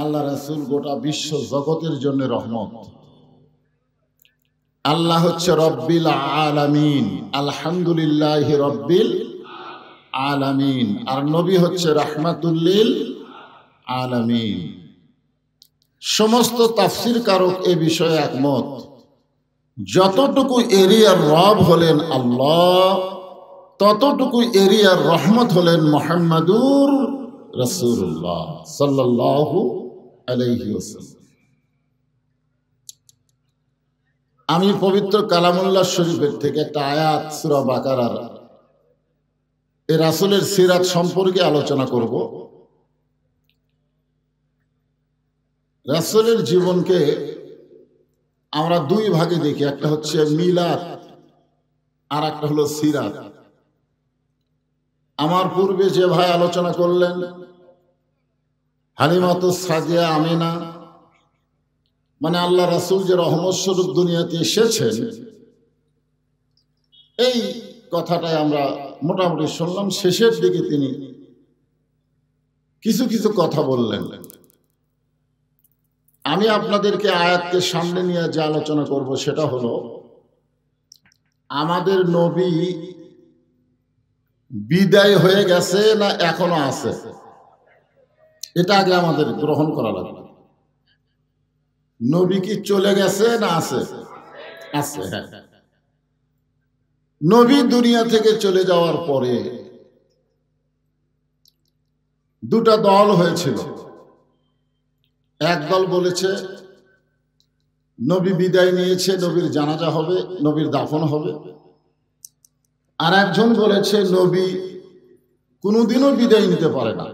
আল্লাহ রাসূল গোটা বিশ্ব জগতের জন্য রহমত। আল্লাহ হচ্ছে রব্বিল আলামিন, আলহামদুলিল্লাহি রব্বিল আলামিন, আর নবী হচ্ছে রাহমাতুল লিল আলামিন। সমস্ত তাফসীর কারক এ বিষয়ে একমত, যতটুকু এরিয়ার রব হলেন আল্লাহ, ততটুকু এরিয়ার রহমত হলেন মুহাম্মাদুর রাসূলুল্লাহ সাল্লাল্লাহু আলাইহি ওয়াসাল্লাম। আমি পবিত্র কালামুল্লাহ শরীফের থেকে একটা আয়াত সূরা বাকারার এ রাসূলের সিরাত সম্পর্কে আলোচনা করব। রাসূলের জীবনকে আমরা দুই ভাগে দেখি, একটা হচ্ছে মিলাদ আর একটা হলো সিরাত। আমার পূর্বে যে ভাই আলোচনা করলেন হালিমাতুস সাদিয়া আমিনা, মানে আল্লাহ রাসূল যে রহমত স্বরূপ দুনিয়াতে এসেছেন, এই কথাটাই আমরা মোটামুটি শুনলাম। শেষের দিকে তিনি কিছু কিছু কথা বললেন। আমি আপনাদেরকে আয়াতকে সামনে নিয়ে যে আলোচনা করব সেটা হলো, আমাদের নবী বিদায় হয়ে গেছে না এখনো আছে, এটা আগে আমাদের গ্রহণ করা লাগবে। নবী কি চলে গেছে না আছে? আছে, হ্যাঁ। নবী দুনিয়া থেকে চলে যাওয়ার পরে দুটা দল হয়েছিল। এক দল বলেছে নবী বিদায় নিয়েছে, নবীর জানাজা হবে, নবীর দাফন হবে। আর একজন বলেছে নবী কোনোদিনও বিদায় নিতে পারে না।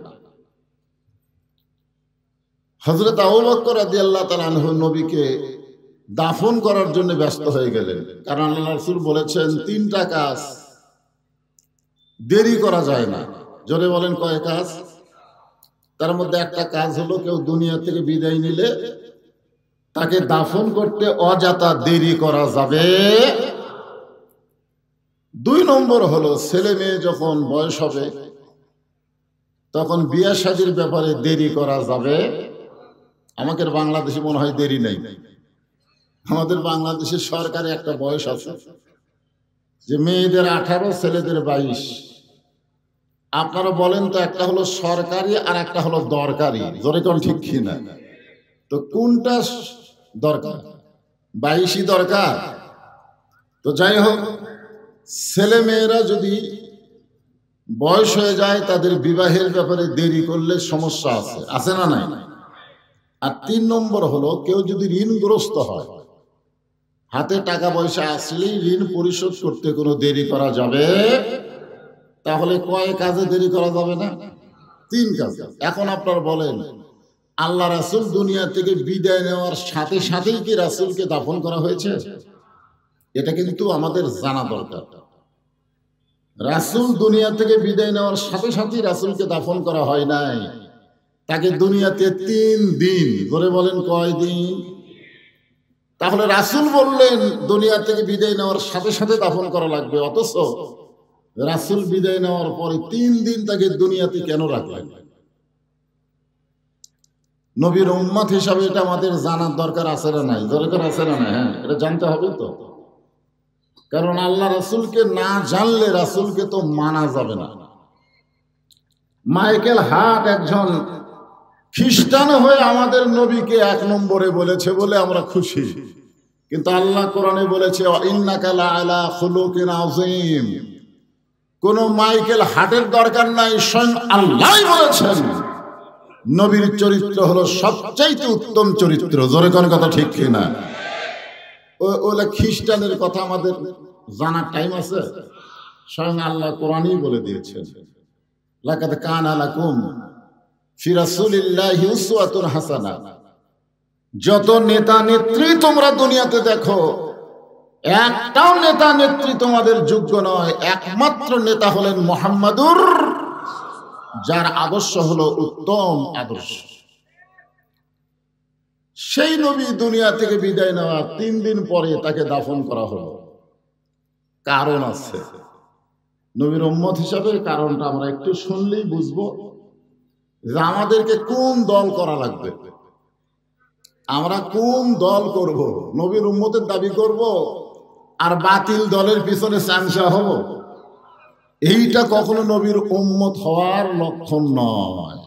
হযরত আবু বকর রাদিয়াল্লাহু তাআলা আনহু নবীকে দাফন করার জন্য ব্যস্ত হয়ে গেলেন, কারণ আল্লাহ রাসূল বলেছেন তিনটা কাজ দেরি করা যায় না। জোরে বলেন কয় কাজ? তার মধ্যে একটা কাজ হলো, কেউ দুনিয়া থেকে বিদায় নিলে তাকে দাফন করতে অযথা দেরি করা যাবে। দুই নম্বর হলো, ছেলে মেয়ে যখন বয়স হবে তখন বিয়ে শাদীর ব্যাপারে দেরি করা যাবে। আমাদের বাংলাদেশে মনে হয় দেরি নেই। আমাদের বাংলাদেশের সরকারি একটা বয়স আছে যে মেয়েদের 18, ছেলেদের 22। আপনারা বলেন তো, একটা হলো সরকারি আর একটা হলো দরকারি, জোরে কোন ঠিক কিনা? তো কোনটা দরকার? 22ই দরকার। তো যাই হোক, ছেলে মেয়েরা যদি বয়স হয়ে যায় তাদের বিবাহের ব্যাপারে দেরি করলে সমস্যা আছে, আছে না নাই? আর 3 নম্বর হলো, কেউ যদি ঋণগ্রস্ত হয়, হাতে টাকা পয়সা আসলেই ঋণ পরিশোধ করতে কোনো দেরি করা যাবে? তাহলে কয় কাজে দেরি করা যাবে না? 3 কাজ। এখন আপনারা বলেন, আল্লাহ রাসূল দুনিয়া থেকে বিদায় নেওয়ার সাথে সাথেই কি রাসূলকে দাফন করা হয়েছে? এটা কিন্তু আমাদের জানা দরকার। রাসূল দুনিয়া থেকে বিদায় নেওয়ার সাথে সাথেই রাসূলকে দাফন করা হয় নাই। তাকে দুনিয়াতে 3 দিন, ধরে বলেন কয় দিন? তাহলে রাসূল বললেন দুনিয়া থেকে বিদায় নেওয়ার সাথে সাথে দাফন করা লাগবে, অথচ রাসূল বিদায় নেওয়ার পরে 3 দিন তাকে দুনিয়াতে কেন রাখলেন? নবীর উম্মত হিসাবে এটা আমাদের জানার দরকার আছে না নাই? দরকার আছে না নাই? হ্যাঁ, এটা জানতে হবে তো। কারণ আল্লাহ রাসূলকে না জানলে রাসূলকে তো মানা যাবে না। মাইকেল হার্ট একজন খ্রিস্টান হয়ে আমাদের নবীকে 1 নম্বরে বলেছে বলে আমরা খুশি, কিন্তু আল্লাহ কোরআনে বলেছে ইন্নাকা লাআলা খুলুকিন আযীম। কোন মাইকেল হার্টের দরকার নাই, স্বয়ং আল্লাহই বলেছেন নবীর চরিত্র হলো সবচাইতে উত্তম চরিত্র। জোরে কোন কথা ঠিক কিনা? ওলা খ্রিস্টানের কথা আমাদের জানার টাইম আছে? স্বয়ং আল্লাহ কোরআনই বলে দিয়েছেন, লাকাদ কানা লাকুম ফি রাসূলিল্লাহি উসওয়াতুন হাসানাহ। যত নেতা নেত্রী তোমরা দুনিয়াতে দেখো, একটাও নেতা নেত্রী তোমাদের যোগ্য নয়। একমাত্র নেতা হলেন মুহাম্মাদুর, যার আদর্শ হলো উত্তম আদর্শ। সেই নবী দুনিয়া থেকে বিদায় নেওয়া 3 দিন পরে তাকে দাফন করা হলো। কারণ আছে, নবীর উম্মত হিসাবে কারণটা আমরা একটু শুনলেই বুঝবো যে আমাদেরকে কোন দল করা লাগবে। আমরা কোন দল করব? নবীর উম্মতের দাবি করব আর বাতিল দলের পিছনে চামচা হব? এইটা কখনো নবীর উম্মত হওয়ার লক্ষণ নয়।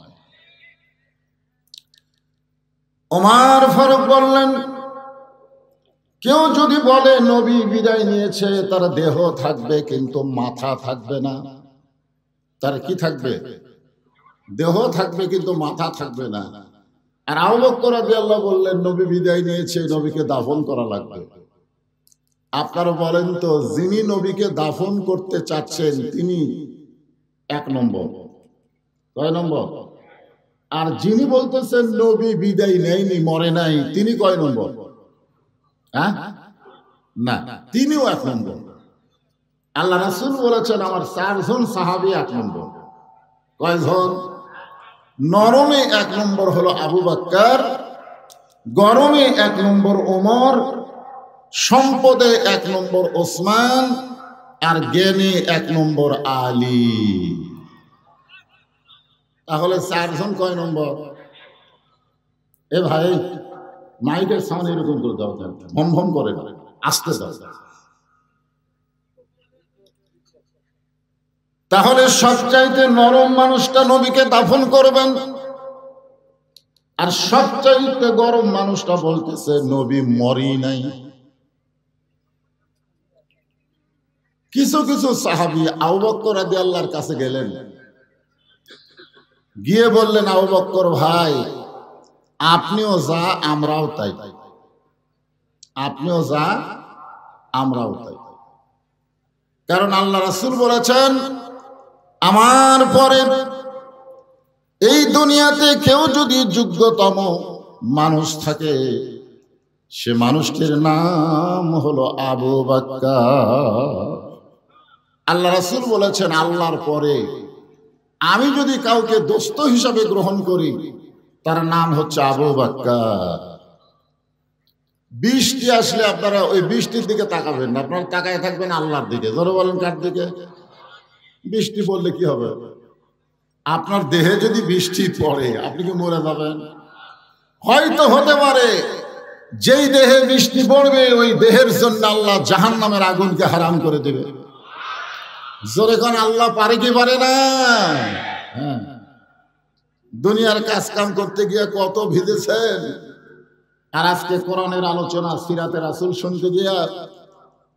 ওমর ফারুক বললেন, কেউ যদি বলে নবী বিদায় নিয়েছে, তার দেহ থাকবে কিন্তু মাথা থাকবে না। তার কি থাকবে? দেহ থাকবে কিন্তু মাথা থাকবে না। আর আবু বকর রাদিয়াল্লাহু বললেন, নবী বিদায় নিয়েছে, নবীকে দাফন করা লাগবে। আপনারা বলেন তো, যিনি নবীকে দাফন করতে চাচ্ছেন তিনি এক নম্বর, কয় নম্বর? আর যিনি বলতেছেন নবী বিদায় নেয়নি, মরে নাই, তিনি কয় নম্বর? হ্যাঁ, না, তিনিও এক নম্বর। আল্লাহ রাসূল বলেছেন, আমার 4 জন সাহাবী এক নম্বর। কয়জন? নরমে এক নম্বর হলো আবু বকর, গরমে এক নম্বর ওমর, সম্পদে এক নম্বর ওসমান, আর জ্ঞানে এক নম্বর আলী। তাহলে 4 জন কয় নম্বর? এ ভাই, মাইকের সামনে এরকম করে দাও, ভম ভম করে না, আস্তে দাও। তাহলে সবচাইতে নরম মানুষটা নবীকে দাফন করবেন, আর সবচাইতে গরম মানুষটা বলতেছে নবী মরি নাই। কিছু কিছু সাহাবী আবু বকর রাদিয়াল্লাহর কাছে গেলেন, গিয়ে বললেন, আবু বকর ভাই, আপনিও যা আমরাও তাই, আপনিও যা আমরাও তাই। কারণ আল্লাহ রাসূল বলেছেন, আমার পরে এই দুনিয়াতে কেউ যদি যোগ্যতম মানুষ থাকে, সে মানুষটির নাম হলো আবু বকর। আল্লাহ রাসূল বলেছেন, আল্লাহর পরে আমি যদি কাউকে দোস্ত হিসাবে গ্রহণ করি, তার নাম হচ্ছে আবু বকর। বৃষ্টি আসলে আপনারা ওই বৃষ্টির দিকে তাকাবেন না, আপনারা তাকায় থাকবেন আল্লাহর দিকে। ধরে বলেন, কার দিকে? বৃষ্টি পড়লে কি হবে? আপনার দেহে যদি বৃষ্টি পড়ে, আপনি কি মরে যাবেন? হয়তো হতে পারে যেই দেহে বৃষ্টি পড়বে, ওই দেহের জন্য আল্লাহ জাহান্নামের আগুনকে হারাম করে দেবে। জোরে কোন আল্লাহ পারে কি পারে না? হ্যাঁ, দুনিয়ার কাজ কাম করতে গিয়ে কত ভিজেছেন, আর আজকে কোরআনের আলোচনা, সিরাতে রাসূল শুনতে গিয়া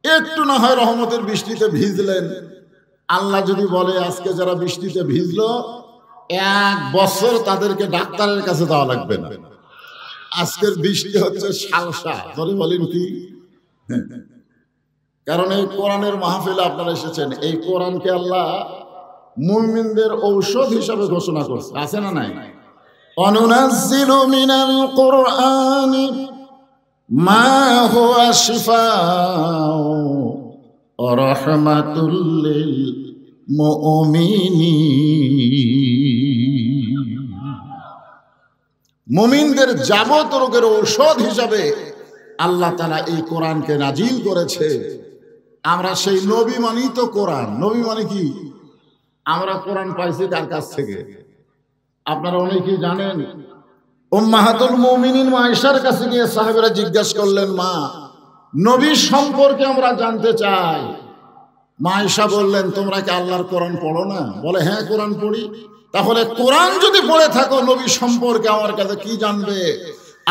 একটু না হয় রহমতের বৃষ্টিতে ভিজলেন। আল্লাহ যদি বলে আজকে যারা বৃষ্টিতে ভিজলো, 1 বছর তাদেরকে ডাক্তারের কাছে যাওয়া লাগবে না। আজকের বৃষ্টি হচ্ছে সালসা। ধরে বলেন কি? কারণ এই কোরআনের মাহফিলে আপনারা এসেছেন, এই কোরআনকে আল্লাহ মুমিনদের ঔষধ হিসাবে ঘোষণা করছে, আছে না নাই? অনুনাজ্জিলু মিনাল কুরআনি মা হুয়া শিফাউ ওয়া রাহমাতুল লিল মুমিনিন। মুমিনদের যাবত রোগের ঔষধ হিসাবে আল্লাহ তাআলা এই কোরআনকে নাজিল করেছে। আমরা সেই নবী মানি তো কোরআন। নবী মানে কি? আমরা কোরআন পাইছি কার কাছ থেকে? আপনারা অনেকেই জানেন, উম্মাহাতুল মুমিনিন মা আয়েশার কাছে গিয়ে সাহাবীরা জিজ্ঞাসা করলেন, মা, নবী সম্পর্কে আমরা জানতে চাই। মা আয়েশা বললেন, তোমরা কি আল্লাহর কোরআন পড়ো না? বলে, হ্যাঁ, কোরআন পড়ি। তাহলে কোরআন যদি পড়ে থাকো, নবী সম্পর্কে আমার কাছে কি জানবে?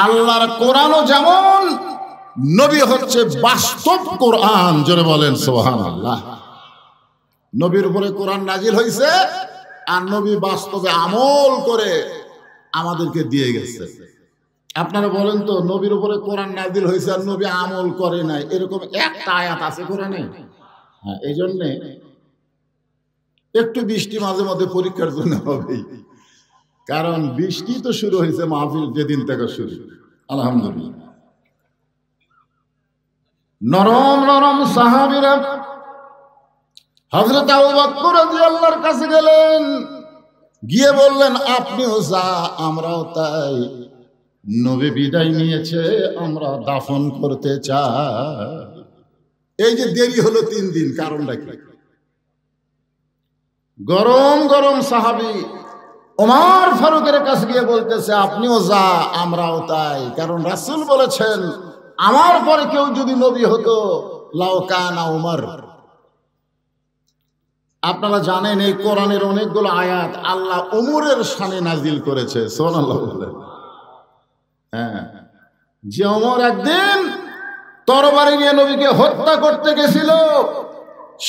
আল্লাহর কোরআনও যেমন, নবী হচ্ছে বাস্তব কোরআন। জোরে বলেন সুবহানাল্লাহ। নবীর উপরে কোরআন নাজিল হয়েছে, আর নবী বাস্তবে আমল করে আমাদেরকে দিয়ে গেছে। আপনারা বলেন তো, নবীর উপরে কোরআন নাজিল হয়েছে আর নবী আমল করে নাই, এরকম একটা আয়াত আছে কোরআনে? হ্যাঁ, এই জন্যে একটু বৃষ্টি মাঝে মধ্যে পরীক্ষার জন্য হবেই। কারণ বৃষ্টি তো শুরু হয়েছে মাহফিল যেদিন থেকে শুরু, আলহামদুলিল্লাহ। নরম নরম সাহাবীরা হযরত আবু বকর রাদিয়াল্লাহর কাছে গেলেন, গিয়ে বললেন, আপনিও যা আমরাও তাই, নবী বিদায় নিয়েছে, আমরা দাফন করতে চাই। এই যে দেরি হলো 3 দিন, কারণটা কি? গরম গরম সাহাবী ওমর ফারুকের কাছে গিয়ে বলতেছে, আপনিও যা আমরাও তাই, কারণ রাসূল বলেছেন আমার পরে কেউ যদি নবী হতো লাউ কানা উমর। আপনারা জানেন এই কোরআনের অনেকগুলো আয়াত আল্লাহ ওমরের শানে নাজিল করেছে, সুবহানাল্লাহ বলেন। হ্যাঁ, যে ওমর একদিন তরবারি নিয়ে নবীকে হত্যা করতে গেছিল,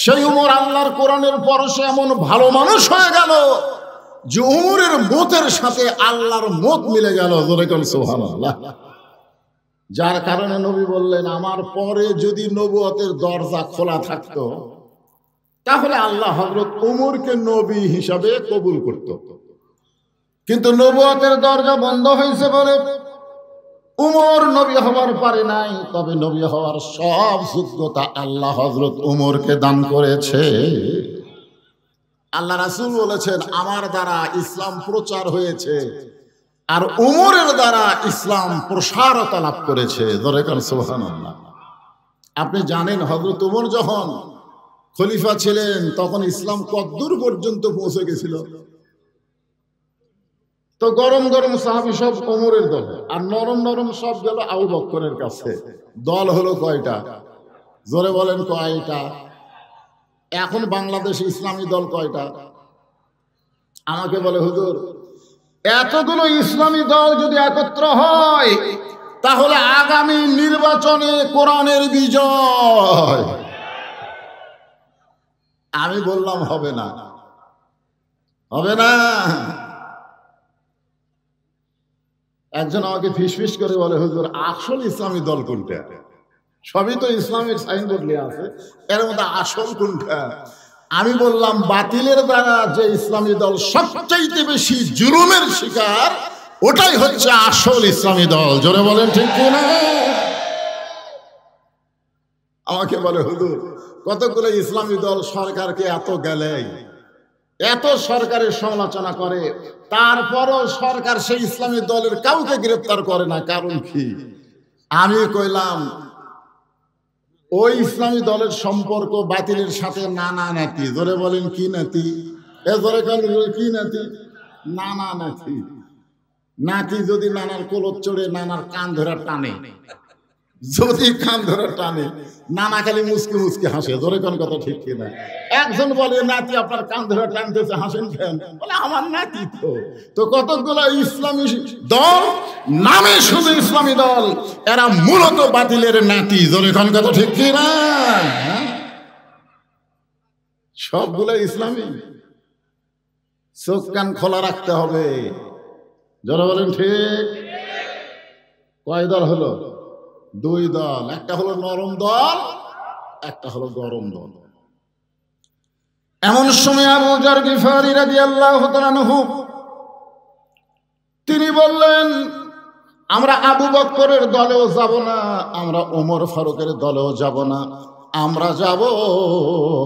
সেই ওমর আল্লাহর কোরআনের পরশে এমন ভালো মানুষ হয়ে গেল যে ওমরের মতের সাথে আল্লাহর মত মিলে গেল। জোরে কোন সুবহানাল্লাহ। যার কারণে নবী বললেন, আমার পরে যদি নবুয়তের দরজা খোলা থাকতো তাহলে আল্লাহ হযরত ওমরকে নবী হিসাবে কবুল করত, কিন্তু নবুয়তের দরজা বন্ধ হয়েছে বলে উমর নবী হওয়ার পারে নাই। তবে নবী হওয়ার সব যোগ্যতা আল্লাহ হযরত উমরকে দান করেছে। আল্লাহ রাসূল বলেছেন, আমার দ্বারা ইসলাম প্রচার হয়েছে আর উমরের দ্বারা ইসলাম প্রসারতা লাভ করেছে। জোরে কোন সুবহানাল্লাহ। আপনি জানেন হযরত উমর যখন খলিফা ছিলেন তখন ইসলাম কতদূর পর্যন্ত পৌঁছে গেছিল? তো গরম গরম সাহাবী সব ওমরের দল, আর নরম নরম সব গেল আবু বকরের কাছে। দল হলো কয়টা? জোরে বলেন কয়টা? এখন বাংলাদেশে ইসলামী দল কয়টা? আমাকে বলে, হুজুর এতগুলো ইসলামী দল যদি একত্র হয় তাহলে আগামী নির্বাচনে কোরআনের বিজয়। আমি বললাম হবে না, হবে না। একজন আমাকে ফিসফিস করে বলে, হুজুর আসল ইসলামী দল কোনটা? সবই তো ইসলামের সাইনবোর্ড নিয়ে আছে, এর মধ্যে আসল কোনটা? আমি বললাম, বাতিলের দ্বারা যে ইসলামী দল সবচাইতে বেশি জুলুমের শিকার ওটাই হচ্ছে আসল ইসলামী দল। জোরে বলেন ঠিক কিনা? আমাকে বলে, হুজুর কতগুলো ইসলামী দল সরকারকে এত গেলেই, এত সরকারের সমালোচনা করে, তারপরও সরকার সেই ইসলামী দলের কাউকে গ্রেফতার করে না, কারণ কি? আমি কইলাম, ওই ইসলামী দলের সম্পর্ক বাতিলের সাথে নানা নাতি। জোরে বলেন কি নাতি? এ জোরে কেন? কি নাতি? নানা নাতি। নাতি যদি নানার কোলত চড়ে নানার কান ধরে টানে, যদি কান ধরে টানে, নানা খালি মুসকি মুসকি হাসে। জোরে কোন কথা ঠিক কিনা? একজন বলে, নাতি আপনার কান ধরে টানতেছে, হাসেন কেন? বলে, আমার নাতি তো। তো কতগুলো ইসলামী দল, নামে শুধু ইসলামী দল, এরা মূলত বাতিলের নাতি। জোরে কোন কথা ঠিক কিনা? সবগুলো ইসলামী। চোখ কান খোলা রাখতে হবে। জোরে বলেন ঠিক। কয় দল হলো? দুই দল। একটা হলো নরম দল, একটা হলো গরম দল। এমন সময় আবু যার গিফারি রাদিয়াল্লাহু তাআলা আনহু তিনি বললেন, আমরা আবু বকরের দলেও যাব না, আমরা ওমর ফারুকের দলেও যাব না, আমরা যাব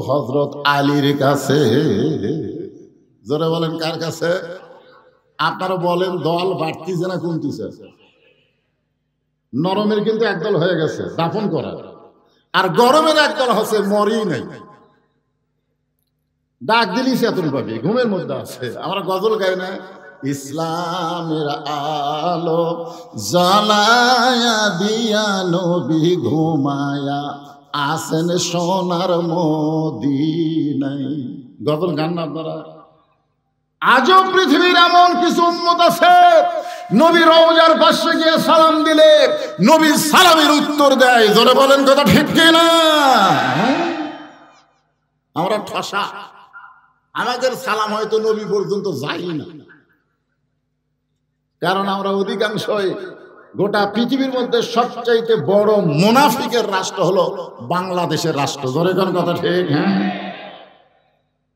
হযরত আলীর কাছে। জোরে বলেন কার কাছে? আপনারা বলেন দল বাড়তিছে না কমতিছে? নরমের কিন্তু একদল হয়ে গেছে দাফন করা, আর গরমের একদল হচ্ছে মরি নাই, ডাক দিলি চেতন পাবি, ঘুমের মধ্যে আছে। আমরা গজল গাই না, ইসলামের আলো জ্বালায়া দিয়া নবী ঘুমায়া আসেন সোনার মদিনায়। গজল গান না আপনারা? আজও পৃথিবীর এমন কিছু উম্মত আছে, নবী রওজার পাশে গিয়ে সালাম দিলে নবী সালামের উত্তর দেয়। জোরে বলেন কথা ঠিক কিনা? আমরা ঠসা, আমাদের সালাম হয়তো নবী পর্যন্ত যাই না, কারণ আমরা অধিকাংশই গোটা পৃথিবীর মধ্যে সবচাইতে বড় মুনাফিকের রাষ্ট্র হলো বাংলাদেশের রাষ্ট্র। জোরে কোন কথা ঠিক? হ্যাঁ,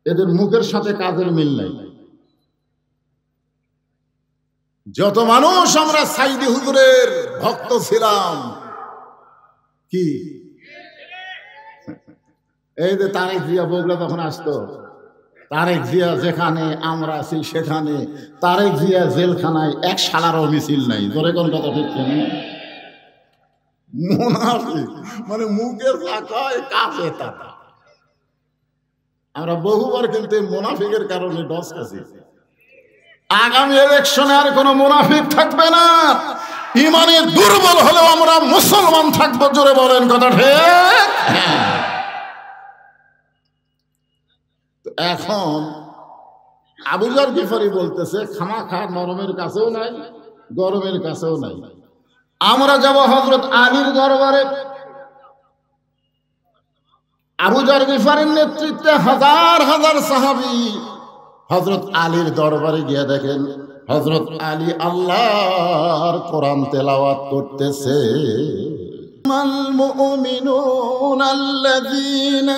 এদের মুখের সাথে কাজের মিল নাই। যত মানুষ আমরা সাইদি হুজুরের ভক্ত ছিলাম, কি এই যে তারেক জিয়া বগুড়া তখন আসতো, তারেক জিয়া যেখানে আমরা আছি সেখানে তারেক জিয়া জেলখানায় এক সালারও মিছিল নাই। জোরে কোন কথা ঠিক কিনা? মুনাফিক মানে মুখে যা কয় কাজে তা। আমরা বহুবার কিন্তু মুনাফিকের কারণে ডস খাচ্ছি। আগামী ইলেকশনে আর কোনো মুনাফিক থাকবে না। ইমানে দুর্বল হলেও আমরা মুসলমান থাকবো। জোরে বলেন কথা ঠিক। এখন আবু যর গিফারি বলতেছে খামাখা নরমের কাছেও নাই, গরমের কাছেও নাই। আমরা যাব হযরত আলীর দরবারে। আবু যর গিফারির নেতৃত্বে হাজার হাজার সাহাবী হযরত আলীর দরবারে গিয়ে দেখেন হযরত আলী আল্লাহর কোরআন তেলাওয়াত করতেছে। মাল মুমিনুন আল্লাযীনা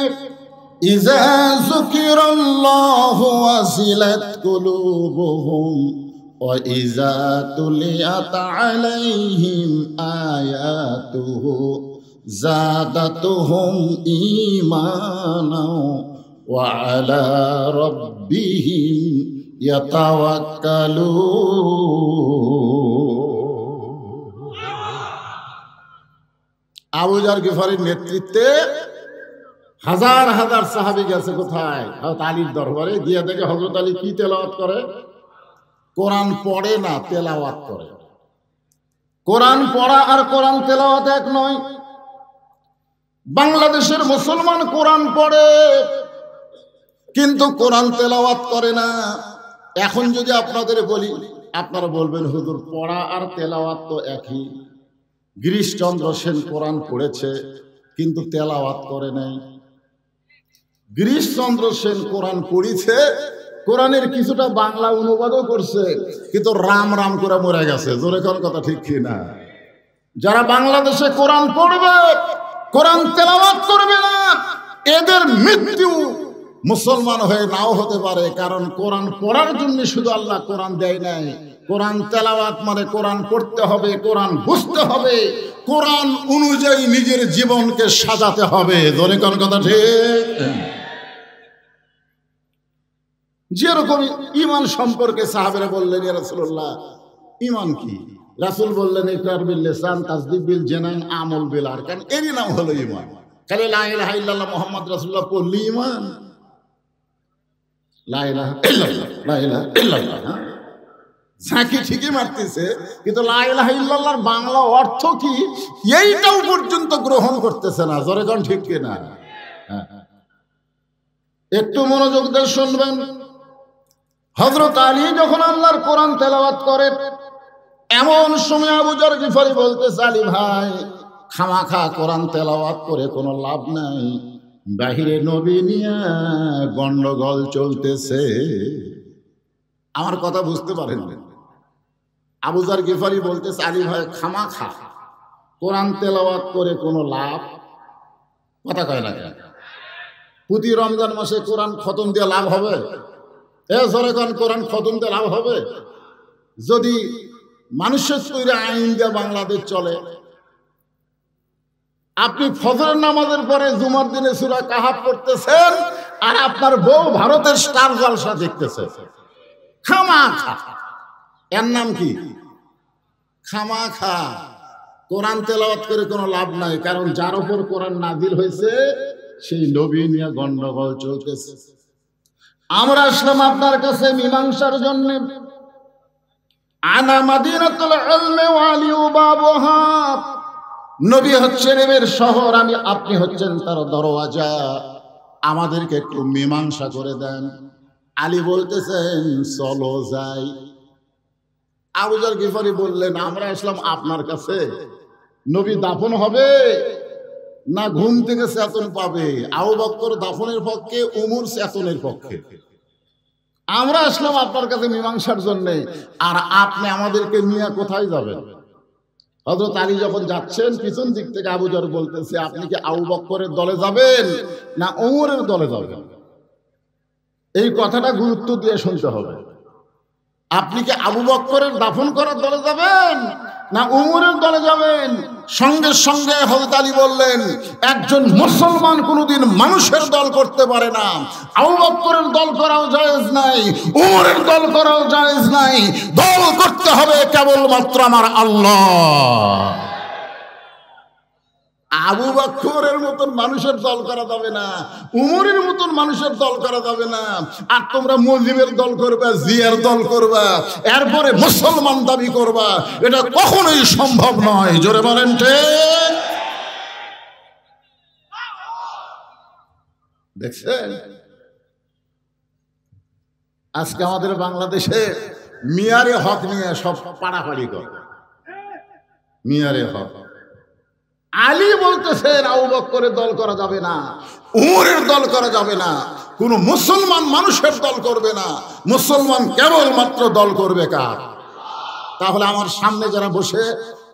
ইযা যুকিরাল্লাহু ওয়াজিলাত কুলুবুহুম ওয়া ইযা তুলিয়াত আলাইহিম আয়াতুহু যাদাতুহুম ঈমানা ওয়া আলা রাব্বিহিম ইয়াতাওয়াক্কালুন। আবু যর গিফারির নেতৃত্বে হাজার হাজার সাহাবী গেছে কোথায়? হযরত আলীর দরবারে। গিয়ে দেখে হযরত আলী কি তেলাওয়াত করে? কোরআন পড়ে না, তেলাওয়াত করে। কোরআন পড়া আর কোরআন তেলাওয়াত এক নয়। বাংলাদেশের মুসলমান কোরআন পড়ে কিন্তু কোরআন তেলাওয়াত করে না। এখন যদি আপনাদের বলি, আপনারা বলবেন হুজুর পড়া আর তেলাওয়াত তো একই। গিরিশচন্দ্র সেন কোরআন পড়েছে কিন্তু তেলাওয়াত করে নাই। গিরিশচন্দ্র সেন কোরআন পড়িছে, কোরআনের কিছুটা বাংলা অনুবাদও করছে, কিন্তু রাম রাম করে মরে গেছে। জোরে কোন কথা ঠিক কি না? যারা বাংলাদেশে কোরআন পড়বে, কোরআন তেলাওয়াত করবে না, এদের মৃত্যু মুসলমান হয়ে নাও হতে পারে। কারণ কোরআন পড়ার জন্য শুধু আল্লাহ কোরআন দেয় নাই। কোরআন তেলাওয়াত মানে কোরআন পড়তে হবে, কোরআন বুঝতে হবে, কোরআন অনুযায়ী নিজের জীবনকে সাজাতে হবে। জোরে কোন কথা ঠিক? যেরকম ঈমান সম্পর্কে সাহাবেরা বললেন ইয়া রাসূলুল্লাহ ঈমান কি? রাসূল বললেন ইকরার বিল লিসান তাসদীক বিল জানান আমল বিল আরকান। এরই নাম হলো ঈমান। খালি লা ইলাহা ইল্লাল্লাহ মুহাম্মদ রাসূলুল্লাহ পড়লি ঈমান? লা ইলাহা ইল্লাল্লাহ, লা ইলাহা ইল্লাল্লাহ ঝাঁকি ঠিকই মারতেছে, কিন্তু লা ইলাহা ইল্লাল্লাহর বাংলা অর্থ কি এইটাও পর্যন্ত গ্রহণ করতেছে না। জোরে কোন ঠিক কি না? একটু মনোযোগ দিয়ে শুনবেন। হযরত আলী যখন আল্লাহর কোরআন তেলাওয়াত করে, এমন সময় আবু যর গিফারি বলতেছে আলী ভাই খামাখা কোরআন তেলাওয়াত করে কোনো লাভ নাই, বাহিরে নবী নিয়ে গন্ডগোল চলতেছে। আমার কথা বুঝতে পারেন? আবু যর গিফারি বলতেছে আলী ভাই খামাখা কোরআন তেলাওয়াত করে কোনো লাভ, কথা কয় না কেন? প্রতি রমজান মাসে কোরআন খতম দিয়ে লাভ হবে? কোরআন খতম দিয়ে লাভ হবে? যদি মানুষের তৈরি আইন দিয়ে বাংলাদেশ চলে, আপনি ফজরের নামাজের পরে জুমার দিনে সূরা কাহাফ পড়তেছেন আর আপনার বউ ভারতের স্টার জলসা দেখতেছে। খামাখা, এর নাম কি? খামাখা কোরআন তেলাওয়াত করে কোনো লাভ নাই। কারণ যার উপর কোরআন নাজিল হয়েছে সেই নবী নিয়ে গন্ডগোল চলতেছে। আমরা আসলাম আপনার কাছে মীমাংসার জন্য। আনা মাদিনাতুল ইলমি ওয়া আলিউ বাবুহা। নবী হচ্ছেন এর শহর, আপনি হচ্ছেন তার দরওয়াজা। আমাদেরকে একটু মীমাংসা করে দেন। আলী বলতেছেন চলো যাই। আবু যর গিফারি বললেন আমরা আসলাম আপনার কাছে, নবী দাফন হবে না ঘুম থেকে চেতন পাবে? আবু বকর দাফনের পক্ষে, উমর চেতনের পক্ষে। আমরা আসলাম আপনার কাছে মীমাংসার জন্য, আর আপনি আমাদেরকে নিয়ে কোথায় যাবেন? হযরত আলী যখন যাচ্ছেন পিছন দিক থেকে আবু যর বলতেছে আপনি কি আবু বকরের দলে যাবেন না উমরের দলে যাবেন? এই কথাটা গুরুত্ব দিয়ে শুনতে হবে। আপনি কি আবু বকরের দাফন করার দলে যাবেন না উমরের দলে যাবেন? সঙ্গে সঙ্গে হযরত আলী বললেন একজন মুসলমান কোনোদিন মানুষের দল করতে পারে না। আবু বকরের দল করাও জায়েজ নাই, উমরের দল করাও জায়েজ নাই। দল করতে হবে কেবলমাত্র আমার আল্লাহ। আবু বকরের মতন মানুষের দল করা যাবে না, উমরের মতন মানুষের দল করা যাবে না। আর তোমরা মুজিবের দল করবা, জিয়ার দল করবা, এরপরে মুসলমান দাবি করবা, এটা কখনোই সম্ভব নয়। জোরে বলেন ঠিক? দেখছেন আজকে আমাদের বাংলাদেশে মিয়ারে হক নিয়ে সব পাড়াপাড়ি করে। মিয়ারে হক, আলী বলতেছেন আবু বকরের দল করা যাবে না, উমরের দল করা যাবে না, কোন মুসলমান মানুষের দল করবে না, মুসলমান কেবলমাত্র দল করবে কার? তাহলে আমার সামনে যারা বসে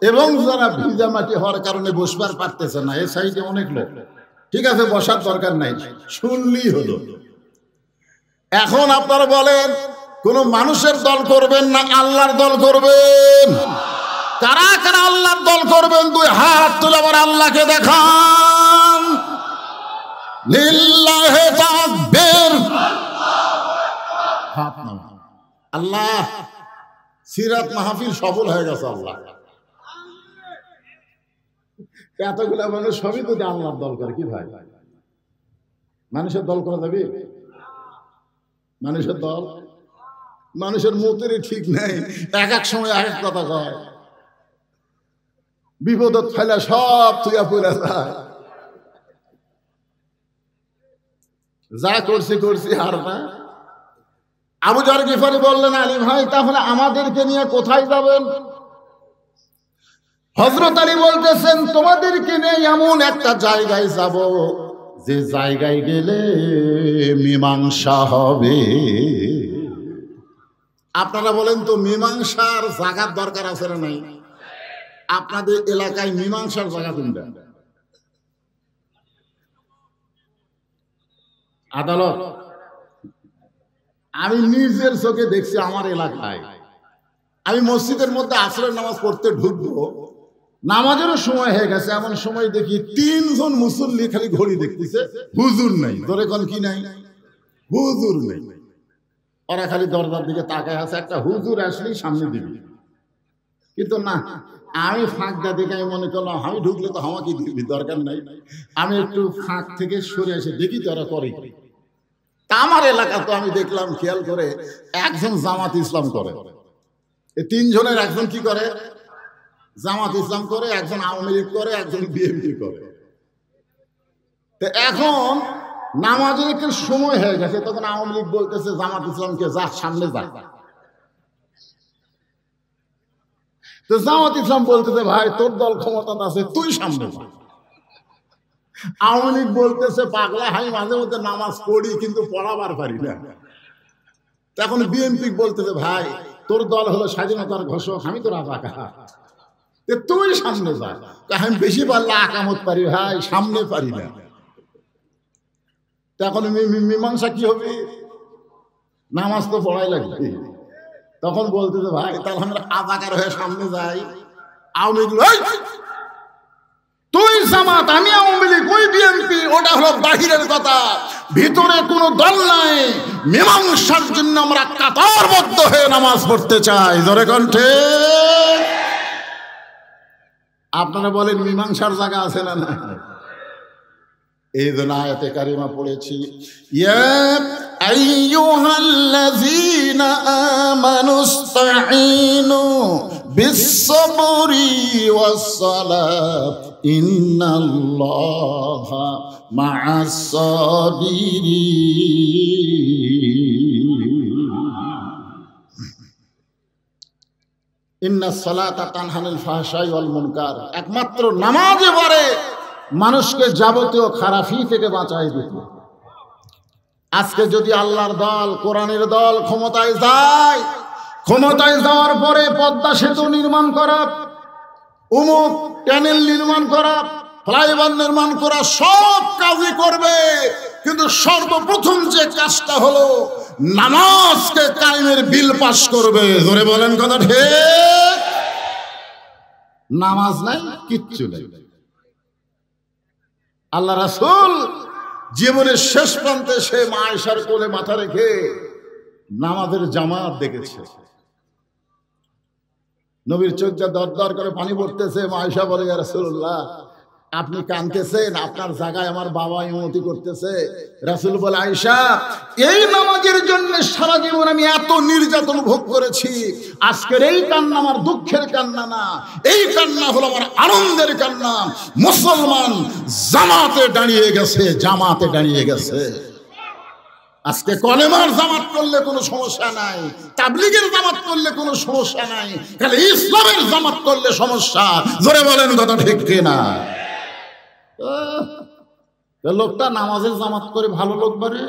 এবং যারা ভিজা মাটি হওয়ার কারণে বসবার পারতেছে না, এই সাইডে অনেক লোক, ঠিক আছে বসার দরকার নাই, শুনলেই হলো। এখন আপনারা বলেন কোন মানুষের দল করবেন না আল্লাহর দল করবেন? কারা কারা আল্লাহর দল করবেন? দুই হাত তুলে আবার আল্লাহকে দেখান। লিল্লাহি তাকবীর। হাত নামান। আল্লাহ, সিরাত মাহফিল সফল হয়ে গেছে। আল্লাহ, এতগুলা মানুষ সবই তো আল্লাহর দল করে। কি ভাই, মানুষের দল করা যাবে? মানুষের দল, মানুষের মুখেরই ঠিক নেই, এক এক সময় এক এক কথা কয়, বিপদত ফেলা সব তুইয়া পড়ে যায়। যা করছি করছি আর না। আবু যর গিফারি বললেন, আলী ভাই তাহলে আমাদেরকে নিয়ে কোথায় যাবেন? হযরত আলী বলতেছেন, তোমাদেরকে নিয়ে এমন একটা জায়গায় যাব যে জায়গায় গেলে মীমাংসা হবে। আপনারা বলেন তো, মীমাংসার জায়গার দরকার আছে না নাই? আপনাদের এলাকায় মীমাংসার জায়গা কোনটা? আদালত। আমি নিজের চোখে দেখছি আমার এলাকায়। আমি মসজিদের মধ্যে আসরের নামাজ পড়তে ঢুকবো, নামাজেরও সময় হয়ে গেছে, এমন সময় দেখি 3 জন মুসল্লি খালি ঘড়ি দেখতেছে, হুজুর নাই। ধরে কোন কি নাই? হুজুর নেই। ওরা খালি দরজার দিকে তাকায় আছে, একটা হুজুর আসলেই সামনে দিবি। কিন্তু না, আমি ফাঁকটা দেখে আমি মনে করলাম আমি ঢুকলে তো আমাকে দিবি, দরকার নাই। আমি একটু ফাঁক থেকে সরে এসে দেখি তো ওরা করে। তা আমার এলাকা তো আমি দেখলাম, খেয়াল করে, একজন জামাত ইসলাম করে, এই 3 জনের একজন কি করে? জামাত ইসলাম করে, একজন আওয়ামী লীগ করে, একজন বিএনপি করে। তো এখন নামাজের একটু সময় হয়ে গেছে, তখন আওয়ামী লীগ বলতেছে জামাত ইসলামকে, যা সামনে যা। তো জামাত ইসলাম বলতেছে, ভাই তোর দল ক্ষমতা আছে, তুই সামনে যা। আওয়ামী লীগ বলতেছে, পাগলা হাই, মাঝে মধ্যে নামাজ পড়ি কিন্তু পড়াবার পারি না। তখন বিএনপি বলতেছে, ভাই তোর দল হলো স্বাধীনতার ঘোষক, আমি তো রাজাকার, তুই সামনে যা। আমি বেশি পারলে আকামত পারি ভাই, সামনে পারি না। তখন মীমাংসা কি হবে? নামাজ তো পড়াই লাগবে। তখন বলতেছে, ভাই তাহলে আমরা রাজাকার হয়ে সামনে যাই। আওয়ামী লীগ, তুই জামাত, আমি আওয়ামী লীগ, ওই বিএনপি, ওটা হলো বাহিরের কথা, ভিতরে কোনো দল নাই। মীমাংসার জন্য আমরা কাতারবদ্ধ হয়ে নামাজ পড়তে চাই। জোরে কণ্ঠে আপনারা বলেন, মীমাংসার জায়গা আছে না না? এই জন্য আয়াতে কারিমা পড়েছি, ইয়া আইয়ুহাল্লাযীনা আমানুস্তাঈনু বিস-সাবরি ওয়াস-সালাহ ইন্নাল্লাহা মা'আস-সাবিরিন। ইন্নাস সালাতা তানহা আনিল ফাহশাই ওয়াল মুনকার। একমাত্র নামাজে পারে মানুষকে যাবতীয় খারাপি থেকে বাঁচায় দিতে। আজকে যদি আল্লাহর দল, কোরআনের দল ক্ষমতায় যায়, ক্ষমতায় যাওয়ার পরে পদ্মা সেতু নির্মাণ করা, উমুক ট্যানেল নির্মাণ করা, ফ্লাইওভার নির্মাণ করা, সব কাজই করবে, কিন্তু সর্বপ্রথম যে কাজটা হলো নামাজকে কায়েমের বিল পাস করবে। ধরে বলেন কথা ঠিক? নামাজ নাই, কিচ্ছু নাই। আল্লাহ রাসূল জীবনের শেষ প্রান্তে সে মা আয়েশার কোলে মাথা রেখে নামাজের জামাত দেখেছে। নবীর চোখ যা দরদর করে পানি পড়তেছে। মা আয়েশা বলে, ইয়া রাসূলুল্লাহ, আপনি কাঁদতেছেন, আপনার জায়গায় আমার বাবা ইমামতি করতেছে। রাসূল বলে, আয়েশা, এই নামাজের জন্য সারা জীবন আমি এত নির্যাতন ভোগ করেছি, আজকের এই কান্না আমার দুঃখের কান্না না, এই কান্না হলো আমার আনন্দের কান্না। মুসলমান জামাতে দাঁড়িয়ে গেছে, জামাতে দাঁড়িয়ে গেছে। আজকে কলেমার জামাত করলে কোনো সমস্যা নাই, তাবলীগের জামাত করলে কোনো সমস্যা নাই, খালি ইসলামের জামাত করলে সমস্যা। জোরে বলেন কথা ঠিক কিনা? লোকটা নামাজের জামাত করে ভালো লোক বাড়ে,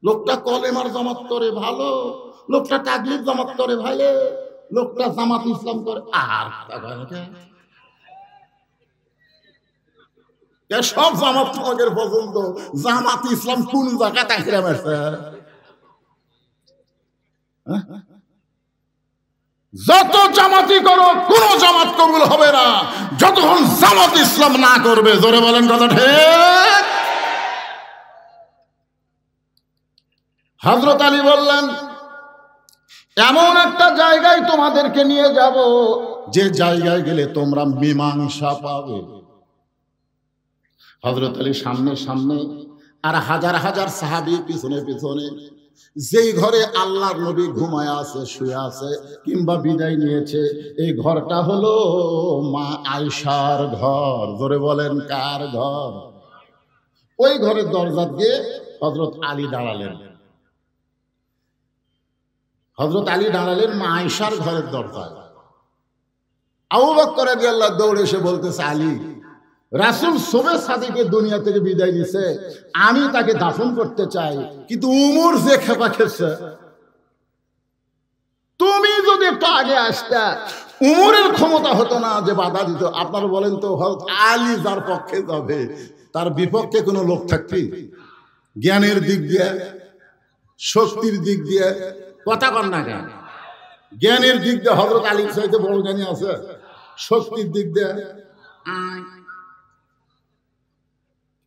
লোকটা কলেমার জামাত করে ভালো, লোকটা তাবলীগ জামাত করে ভালো, লোকটা জামাত ইসলাম করে আর সব জামাত তোমাদের পছন্দ। জামাত ইসলাম কোন জায়গা তাকিয়ে মারছে? যত জামাতি করো কোন জামাত কবুল হবে না যতক্ষণ জামাত ইসলাম না করবে। জোরে বলেন কথা ঠিক। হযরত আলী বললেন, এমন একটা জায়গায় তোমাদেরকে নিয়ে যাব যে জায়গায় গেলে তোমরা মীমাংসা পাবে। হযরত আলী সামনে সামনে আর হাজার হাজার সাহাবী পিছনে পিছনে। যেই ঘরে আল্লাহর নবী ঘুমায় আছে, শুয়ে আছে কিংবা বিদায় নিয়েছে, এই ঘরটা হলো মা আয়েশার ঘর। জোরে বলেন কার ঘর? ওই ঘরের দরজা দিয়ে হযরত আলী দাঁড়ালেন। হযরত আলী দাঁড়ালেন মা আয়েশার ঘরের দরজায়। আবু বকর রাদিয়াল্লাহু দৌড়ে এসে বলতেছে, আলী, রাসূল সুবহ সাদিকে দুনিয়া থেকে বিদায় দিয়েছে, আমি তাকে দাফন করতে চাই, কিন্তু উমর যে খেপা খেয়েছে, তুমি যদি একটু আগে আসতা উমরের ক্ষমতা হতো না যে বাধা দিত। আপনারা বলেন তো, হযরত আলী যার পক্ষে যাবে তার বিপক্ষে কোনো লোক থাকবে? জ্ঞানের দিক দিয়ে, শক্তির দিক দিয়ে, কথা কন না কেন? জ্ঞানের দিক দিয়ে হযরত আলীর চাইতে বড় জ্ঞানী আছে? শক্তির দিক দিয়ে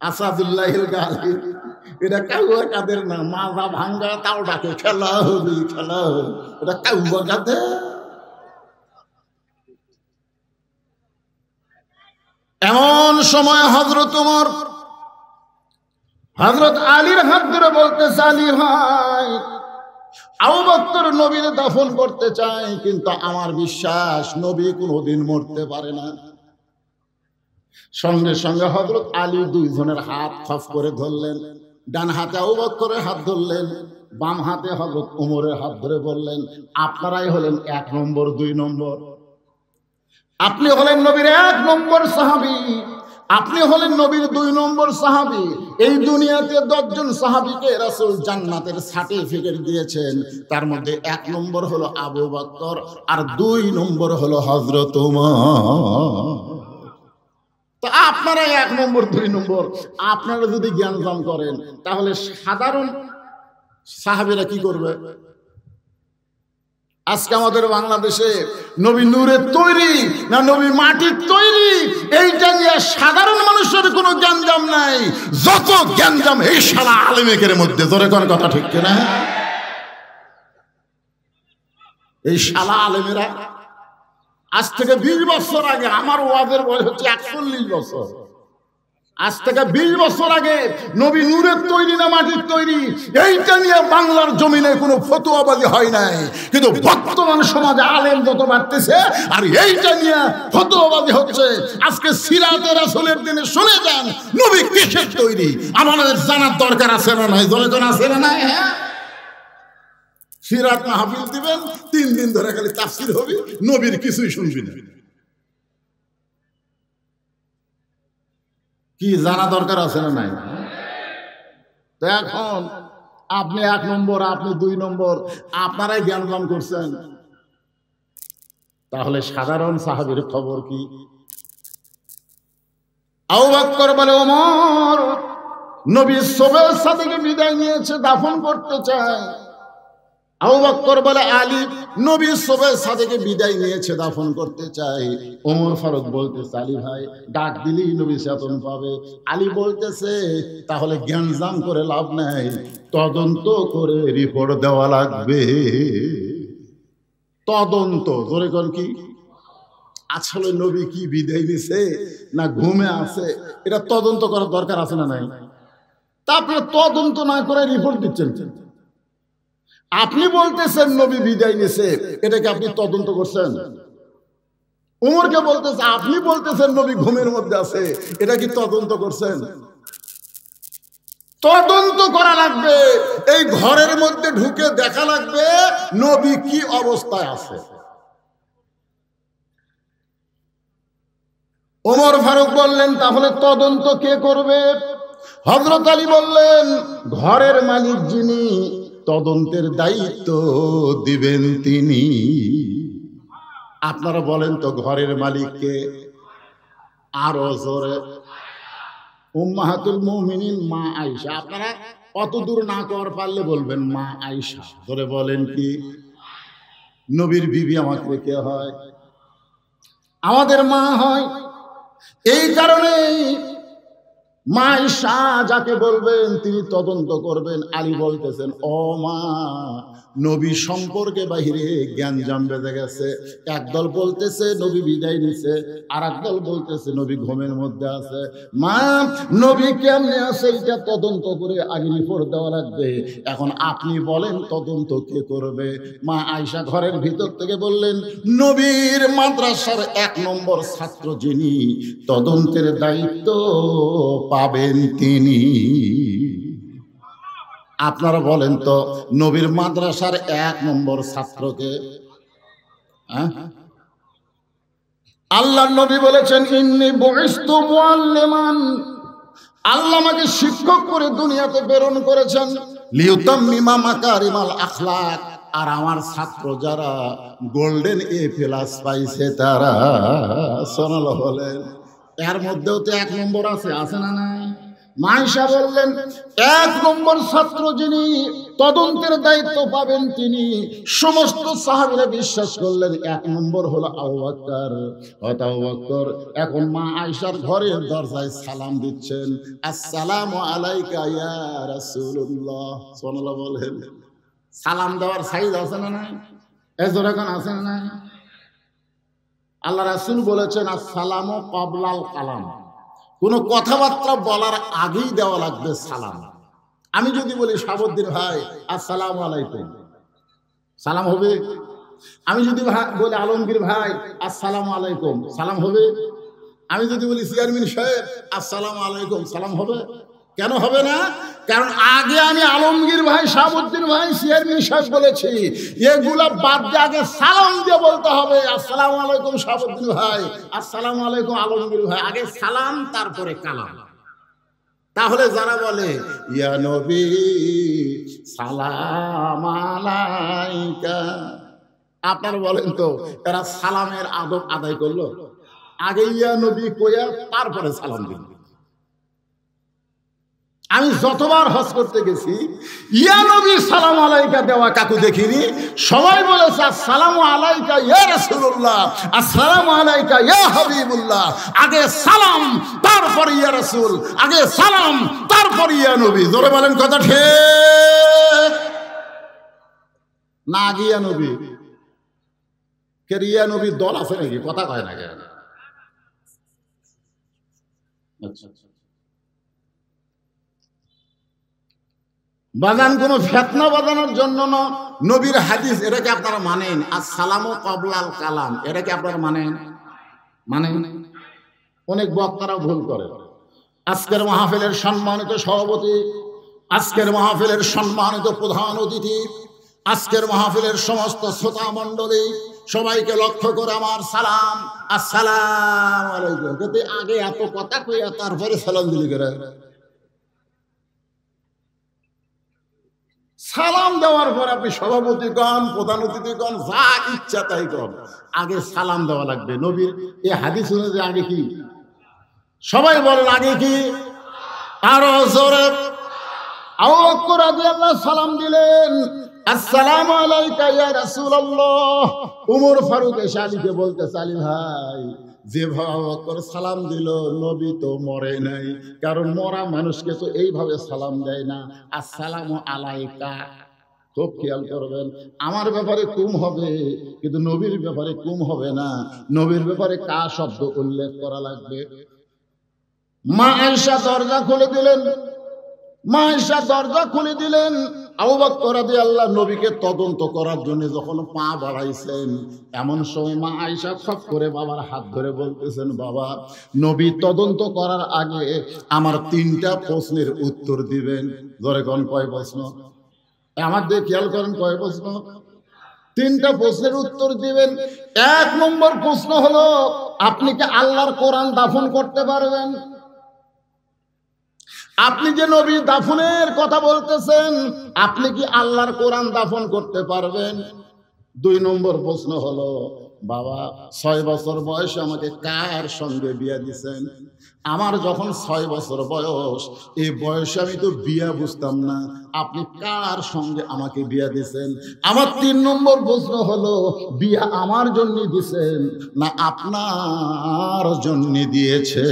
আসাদুল্লাহিল গালি, এটা কাউয়া কাদের না, মাজা ভাঙ্গা তাও ডাকে খেলা হবি, খেলা হবি, এটা কাউয়া কাদের। এমন সময় হযরত ওমর হযরত আলীর হাত ধরে বলতেছে, আলী ভাই, আবু বকর নবীর দাফন করতে চায়, কিন্তু আমার বিশ্বাস নবী কোনোদিন মরতে পারে না। সঙ্গে সঙ্গে হযরত আলী দুইজনের হাত খফ করে ধরলেন। ডান হাতে আবু বকরের হাত ধরলেন, বাম হাতে হযরত ওমরের হাত ধরে বললেন, আপনারাই হলেন 1 নম্বর 2 নম্বর। আপনি হলেন নবীর 1 নম্বর সাহাবী, আপনি হলেন নবীর 2 নম্বর সাহাবী। এই দুনিয়াতে 10 জন সাহাবীকে রাসূল জান্নাতের সার্টিফিকেট দিয়েছেন, তার মধ্যে 1 নম্বর হলো আবু বকর আর 2 নম্বর হলো হযরত ওমর। তো আপনারা 1 নম্বর 2 নম্বর। আপনারা যদি জ্ঞান দান করেন তাহলে সাধারণ সাহাবীরা কি করবে? আজকে আমাদের বাংলাদেশে নবী নূরের তৈরি না নবী মাটির তৈরি, এইটা নিয়ে সাধারণ মানুষের কোনো জ্ঞানজাম নাই। যত জ্ঞানজাম এই শালা আলেমের মধ্যে। জোরে কোন কথা ঠিক কিনা? এই শালা আলেমেরা আজ থেকে 20 বছর আগে, আমার ওয়াজের বয়স হচ্ছে 41 বছর, আজ থেকে 20 বছর আগে নবী নূরের তৈরি না মাটির তৈরি, এইটা নিয়ে বাংলার জমিনে কোনো ফতোয়াবাজি হয় নাই। কিন্তু বর্তমান সমাজে আলেম যত বাড়তেছে আর এইটা নিয়ে ফতোয়াবাজি হচ্ছে। আজকে সিরাতে রাসূলের দিনে শুনে যান নবী কিসের তৈরি, আমাদের জানার দরকার আছে না নাই? জনগণ আছে না নাই? হ্যাঁ, সিরাত মাহফিল দিবেন, 3 দিন ধরে খালি তাফসীর হবে, নবীর কিছুই শুনবি না। কি জানা দরকার আছে না নাই? তো এখন আপনি 1 নম্বর, আপনি 2 নম্বর, আপনারাই জ্ঞান দান করছেন, তাহলে সাধারণ সাহাবীর খবর কি? আবু বকর বলে, ওমর নবী সুবহ সাদিকে বিদায় নিয়েছে, দাফন করতে চায়। আবু বকর বলে, আলী নবী সুবহ সাদিকে বিদায় নিয়েছে, দাফন করতে চাই। ওমর ফারুক বলতেছে, আলী ভাই ডাক দিলেই নবী চেতন পাবে। আলী বলতেছে, তাহলে জ্ঞানজাম করে লাভ নাই, তদন্ত করে রিপোর্ট দেওয়া লাগবে। তদন্ত, জোরে কোন কি? আসলে নবী কি বিদায় নিছে না ঘুমে আছে, এটা তদন্ত করার দরকার আছে না নাই? তা আপনি তদন্ত না করে রিপোর্ট দিচ্ছেন। আপনি বলতেছেন নবী বিদায় নিছে, এটাকে আপনি তদন্ত করছেন? উমরকে বলতেছে, আপনি বলতেছেন নবী ঘুমের মধ্যে আছে, এটা কি তদন্ত করছেন? তদন্ত করা লাগবে, এই ঘরের মধ্যে ঢুকে দেখা লাগবে নবী কি অবস্থায় আছে। ওমর ফারুক বললেন, তাহলে তদন্ত কে করবে? হযরত আলী বললেন, ঘরের মালিক যিনি, তদন্তের দায়িত্ব দিবেন তিনি। আপনারা বলেন তো ঘরের মালিককে? আরো জোরে। উম্মাহাতুল মুমিনিন মা আয়েশা। আপনারা অত দূর না কর পারলে বলবেন মা আয়েশা। ধরে বলেন কি? নবীর বিবি আমাকে কে হয়? আমাদের মা হয়। এই কারণেই মা আয়েশা যাকে বলবেন তিনি তদন্ত করবেন। আলী বলতেছেন, ও মা, নবী সম্পর্কে বাহিরে জ্ঞানজাম বেঁধে গেছে। একদল বলতেছে নবী বিদায় নিছে, আর একদল বলতেছে নবী ঘুমের মধ্যে আছে। মা, নবী কেমনে আছে এটা তদন্ত করে আগে রিপোর্ট দেওয়া লাগবে। এখন আপনি বলেন তদন্ত কে করবে? মা আয়েশা ঘরের ভিতর থেকে বললেন, নবীর মাদ্রাসার 1 নম্বর ছাত্র যিনি, তদন্তের দায়িত্ব পাবেন তিনি। আপনারা বলেন তো নবীর মাদ্রাসার 1 নম্বর ছাত্রকে? আল্লাহর নবী বলেছেন, ইন্নী বুইসতু মুআল্লিমান, আল্লাহ আমাকে শিক্ষক করে দুনিয়াতে প্রেরণ করেছেন। লিউতাম্মিমা মাকারিমাল আখলাক, আর আমার ছাত্র যারা গোল্ডেন A+ পাইছে তারা, সুবহানাল্লাহ বলেন। এর মধ্যেও তো 1 নম্বর আছে, আছে না নাই? মায়েশা বললেন, 1 নম্বর ছাত্র যিনি, তদন্তের দায়িত্ব পাবেন তিনি। সমস্ত সাহাবীরা বিশ্বাস করলেন 1 নম্বর হলো আবু বকর। আবু বকর এখন মা আয়েশার ঘরের দরজায় সালাম দিচ্ছেন, আসসালামু আলাইকা ইয়া রাসূলুল্লাহ। সুবহানাল্লাহ বলেন। সালাম দেওয়ার সাইজ আছে না নাই? এজরাকান আছে না নাই? আল্লাহ রাসূল বলেছেন, আসসালামু ক্বাবলাল কালাম, কোনো কথাবার্তা বলার আগেই দেওয়া লাগবে সালাম। আমি যদি বলি শাহাবুদ্দিন ভাই আসসালামু আলাইকুম, সালাম হবে? আমি যদি বলি আলমগীর ভাই আসসালামু আলাইকুম, সালাম হবে? আমি যদি বলি চেয়ারম্যান সাহেব আসসালামু আলাইকুম, সালাম হবে? কেন হবে না? কারণ আগে আমি আলমগীর ভাই, শাহাবুদ্দিন ভাই, চেয়ারম্যান সাহেব বলেছি। এগুলা বাদ দিয়ে আগে সালাম দিয়ে বলতে হবে, আসসালামু আলাইকুম শাহাবুদ্দিন ভাই, আসসালামু আলাইকুম আলমগীর ভাই। আগে সালাম, তারপরে কালাম। তাহলে যারা বলে ইয়া নবী সালাম আলাইকা, আপনারা বলেন তো এরা সালামের আদব আদায় করলো? আগে ইয়া নবী কইয়া তারপরে সালাম দিল। আমি যতবার হজ করতে গেছি ইয়া নবী সালাম আলাইকা দেওয়া কাকু দেখিনি। সবাই বলেছে আসসালামু আলাইকা ইয়া রাসূলুল্লাহ, আসসালামু আলাইকা ইয়া হাবিবুল্লাহ। আগে সালাম তারপর ইয়া রাসূল, আগে সালাম তারপর ইয়া নবী। জোরে বলেন কথা ঠিক না? আগে ইয়া নবী কে? ইয়া নবী দল আছে নাকি? কথা কয় না কেন? আচ্ছা, বাজান কোনো ফিতনা বাজানোর জন্য না, নবীর হাদিস এটাকে আপনারা মানেন? আসসালামু ক্বাবলাল কালাম, এটাকে আপনারা মানেন? মানেন? অনেক বক্তারা ভুল করে। আজকের মাহফিলের সম্মানিত সভাপতি, আজকের মাহফিলের সম্মানিত প্রধান অতিথি, আজকের মাহফিলের সমস্ত শ্রোতা মণ্ডলী, সবাইকে লক্ষ্য করে আমার সালাম, আসসালামু আলাইকুম। কিন্তু আগে এত কথা কইয়া তারপরে সালাম দিলি করে? সালাম দেওয়ার পর আপনি সভাপতি গণ, প্রধান অতিথি গণ, যা ইচ্ছা তাই গণ, আগে সালাম দেওয়া লাগবে। নবীর এই হাদিস অনুযায়ী আগে কি? সবাই বলেন আগে কি? আরো জোরে। আবু বকর রাদিয়াল্লাহু সালাম দিলেন, আসসালামু আলাইকা ইয়া রাসূলুল্লাহ। উমর ফারুক এসে আলীকে বলতেছে, আলী ভাই, যেভাবে আবু বকর সালাম দিল, নবী তো মরে নাই, কারণ মরা মানুষকে তো এইভাবে সালাম দেয় না, আসসালামু আলাইকা। খুব খেয়াল করবেন, আমার ব্যাপারে কুম হবে কিন্তু নবীর ব্যাপারে কুম হবে না। নবীর ব্যাপারে কা শব্দ উল্লেখ করা লাগবে। মা আয়েশা দরজা খুলে দিলেন, মা আয়েশা দরজা খুলে দিলেন। আবু বকর রাদিয়াল্লাহু নবীকে তদন্ত করার জন্য যখন পা বাড়াইছেন, এমন সময় মা আয়েশা খপ করে বাবার হাত ধরে বলতেছেন, বাবা, নবী তদন্ত করার আগে আমার 3টা প্রশ্নের উত্তর দিবেন। ধরে কোন কয় প্রশ্ন? আমার দিয়ে খেয়াল করেন, কয় প্রশ্ন? 3টা প্রশ্নের উত্তর দিবেন। 1 নম্বর প্রশ্ন হলো, আপনি কি আল্লাহর কোরআন দাফন করতে পারবেন? আপনি যে নবী দাফনের কথা বলতেছেন, আপনি কি আল্লাহর কোরআন দাফন করতে পারবেন? 2 নম্বর প্রশ্ন হলো, বাবা, 6 বছর বয়সে আমাকে কার সঙ্গে বিয়ে দিছেন? আমার যখন 6 বছর বয়স, এই বয়সে আমি তো বিয়া বুঝতাম না, আপনি কার সঙ্গে আমাকে বিয়া দিছেন? আমার 3 নম্বর প্রশ্ন হলো, বিয়া আমার জন্য দিছেন না আপনার জন্য দিয়েছে?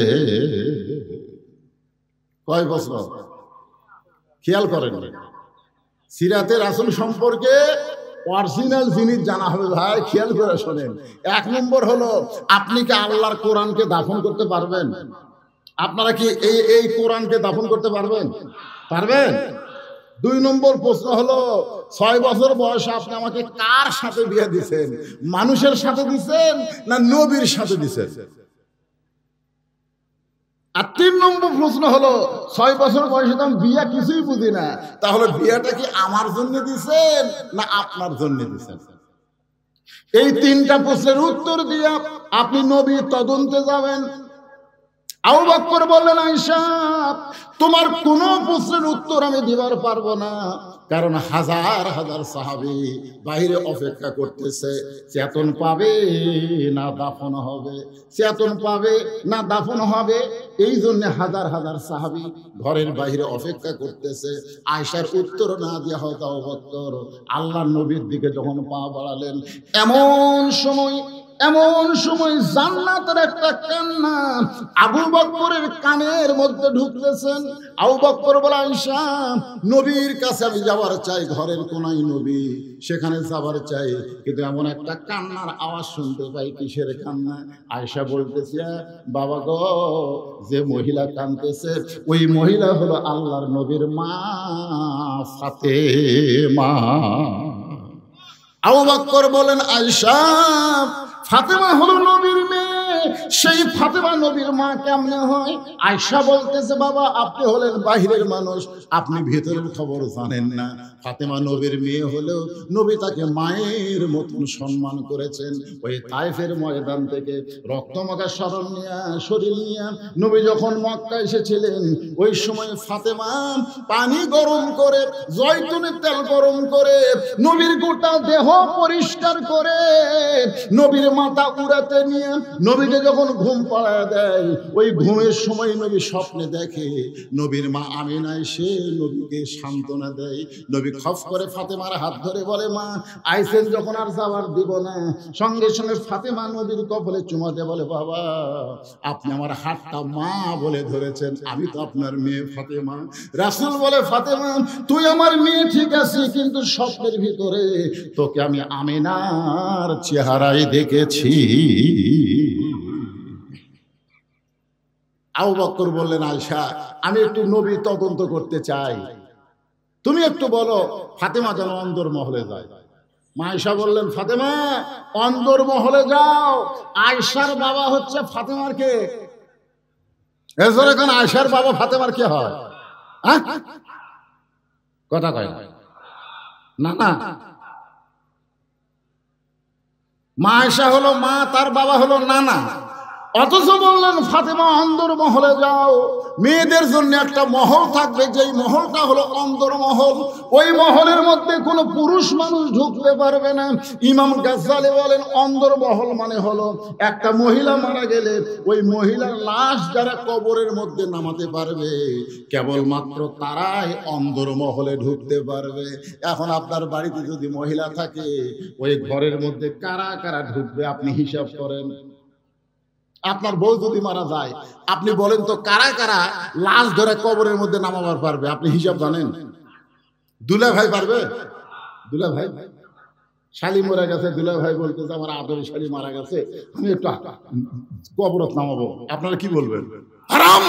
কয় প্রশ্ন? খেয়াল করেন, সিরাতে রাসূল সম্পর্কে অরিজিনাল জিনিস জানা হবে ভাই, খেয়াল করে শোনেন। 1 নম্বর হলো, আপনি কি আল্লাহর কোরআনকে দাফন করতে পারবেন? আপনারা কি এই কোরআনকে দাফন করতে পারবেন? পারবেন? 2 নম্বর প্রশ্ন হলো, 6 বছর বয়সে আপনি আমাকে কার সাথে বিয়ে দিছেন? মানুষের সাথে দিছেন না নবীর সাথে দিছেন? আর 3 নম্বর প্রশ্ন হলো, 6 বছর বয়সে তো আমি বিয়া কিছুই বুঝি না, তাহলে বিয়াটা কি আমার জন্য দিছেন না আপনার জন্য দিছেন? এই 3টা প্রশ্নের উত্তর দিয়ে আপনি নবী তদন্তে যাবেন। আবু বকর বললেন, আয়েশা, তোমার কোনো প্রশ্নের উত্তর আমি দিবার পারবো না, কারণ হাজার হাজার সাহাবী বাইরে অপেক্ষা করতেছে, চেতন পাবে না দাফন হবে, চেতন পাবে না দাফন হবে। এই জন্য হাজার হাজার সাহাবী ঘরের বাইরে অপেক্ষা করতেছে। আয়েশার উত্তর না দেওয়া হয়তো আবু বকর আল্লাহর নবীর দিকে যখন পা বাড়ালেন, এমন সময় জান্নাতের একটা কান্না আবু বকরের কানের মধ্যে ঢুকতেছেন। আবু বকর বলে, আয়েশা, নবীর কাছে আমি যাবার চাই, ঘরের কোনায় নবী, সেখানে যাবার চাই, কিন্তু এমন একটা কান্নার আওয়াজ শুনতে পাই। কিসের কান্না? আয়েশা বলতেছে, বাবা গো, যে মহিলা কাঁদতেছে ওই মহিলা হলো আল্লাহর নবীর মা ফাতেমা। আবু বকর বলেন, আয়েশা, ফাতেমা হলো নবীর মেয়ে, সেই ফাতেমা নবীর মা কেমনে হয়? আয়েশা বলতেছে, বাবা, আপনি হলেন বাহিরের মানুষ, আপনি ভেতরের খবর জানেন না। ফাতেমা নবীর মেয়ে হলেও নবী তাকে মায়ের মতন সম্মান করেছেন। ওই তায়েফের ময়দান থেকে রক্তমাখা শরীর নিয়ে নবী যখন মক্কা এসেছিলেন, ওই সময় ফাতেমা পানি গরম করে, জয়তুনের তেল গরম করে, নবীর গোটা দেহ পরিষ্কার করে, নবীর মাথা উড়াতে নিয়ে নবীকে যখন ঘুম পাড়ায় দেয়, ওই ঘুমের সময় নবী স্বপ্নে দেখে নবীর মা আমিনা এসে নবীকে সান্ত্বনা দেয়। নবী খফ করে ফাতেমার হাত ধরে বলে, মা আইসেন যখন আর যাবার দিব না। সঙ্গে সঙ্গে ফাতেমা নবীর কপালে চুমা দিয়ে বলে, বাবা, আপনি আমার হাতটা মা বলে ধরেছেন, আমি তো আপনার মেয়ে ফাতেমা। রাসূল বলে, ফাতেমা, তুই আমার মেয়ে ঠিক আছে, কিন্তু স্বপ্নের ভিতরে তোকে আমি আমিনার চেহারায় দেখেছি। আবু বকর বললেন, আয়েশা, আমি একটু নবী তদন্ত করতে চাই, তুমি একটু বলো ফাতেমা যেন অন্দর মহলে যায়। মা আয়েশা বললেন, ফাতেমা অন্দর মহলে যাও। আয়েশার বাবা হচ্ছে ফাতেমার কে? এজন্য এখন আয়েশার বাবা ফাতেমার কে হয়? কথা কয় না, না, মা আয়েশা হলো মা, তার বাবা হলো নানা। অথচ বললেন, ফাতেমা অন্দর মহলে যাও, মেয়েদের জন্য একটা মহল থাকবে, যেই মহলটা হলো অন্দর মহল। ওই মহলের মধ্যে কোনো পুরুষ মানুষ ঢুকতে পারবে না। ইমাম গাজ্জালি বলেন, অন্দর মহল মানে হলো একটা মহিলা মারা গেলে ওই মহিলার লাশ যারা কবরের মধ্যে নামাতে পারবে, কেবলমাত্র তারাই অন্দর মহলে ঢুকতে পারবে। এখন আপনার বাড়িতে যদি মহিলা থাকে, ওই ঘরের মধ্যে কারা কারা ঢুকবে আপনি হিসাব করেন। আপনার বউ যদি মারা যায়, আপনি বলেন তো কারা কারা লাশ ধরে কবরের মধ্যে নামাবার পারবে? আপনি হিসাব জানেন? দুলা ভাই পারবে? দুলা ভাই শালি মারা গেছে, দুলা ভাই বলতেছে আমার আদরের শালি মারা গেছে, আমি একটু কবরত নামাবো, আপনারা কি বলবেন? হারাম।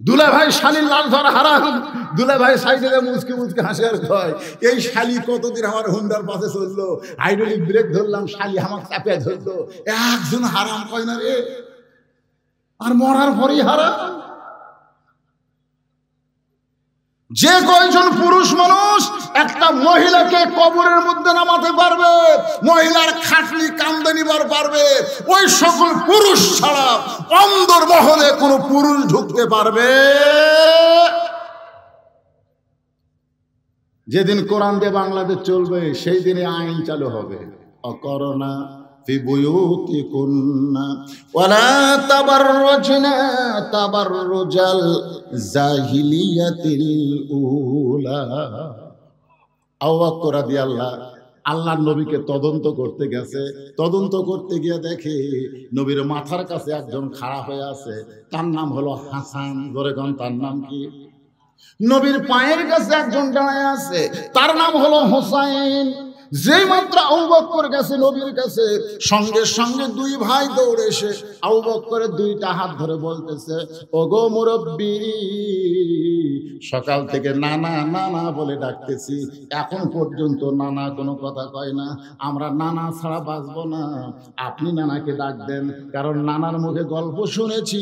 দুলা ভাই শালির লাল ধরা হারাম। দুলা ভাই সাইকেলে মুচকে মুচকে হাসি আর কয়, এই শালি কতদিন আমার হুন্ডার পাশে চললো, হাইড্রোলিক ব্রেক ধরলাম, শালি আমার চাপে ধরলো, একজন হারাম কয় না রে, আর মরার পরই হারাম। যে কয়জন পুরুষ মানুষ একটা মহিলাকে কবরের মধ্যে নামাতে পারবে, মহিলার খাটনি কামদানি বার পারবে, ওই সকল পুরুষ ছাড়া অন্দর মহলে কোনো পুরুষ ঢুকতে পারবে। যেদিন কোরআন দিয়ে বাংলাদেশ চলবে সেই দিনে আইন চালু হবে, অকরনা ফি বুয়ুতিকুন্না ওয়ালা তাবাররুজনা তাবাররুজাল জাহিলিয়াতিল উলা। আবু বকর রাদিয়াল্লাহু আল্লাহর নবীকে তদন্ত করতে গেছে, তদন্ত করতে গিয়ে দেখে নবীর মাথার কাছে একজন খাড়া হয়ে আছে, তার নাম হলো হাসান। ধরে কোন তার নাম কি? নবীর পায়ের কাছে একজন দাঁড়ায় আছে, তার নাম হলো হোসাইন। যেই মাত্র আবু বকর গেছে নবীর কাছে, সঙ্গে সঙ্গে দুই ভাই দৌড়ে এসে আবু বকরের দুইটা হাত ধরে বলতেছে, ওগো মুরব্বি, সকাল থেকে নানা নানা বলে ডাকতেছি, এখন পর্যন্ত নানা কোনো কথা কয় না, আমরা নানা ছাড়া বাঁচবো না, আপনি নানাকে ডাক দেন, কারণ নানার মুখে গল্প শুনেছি,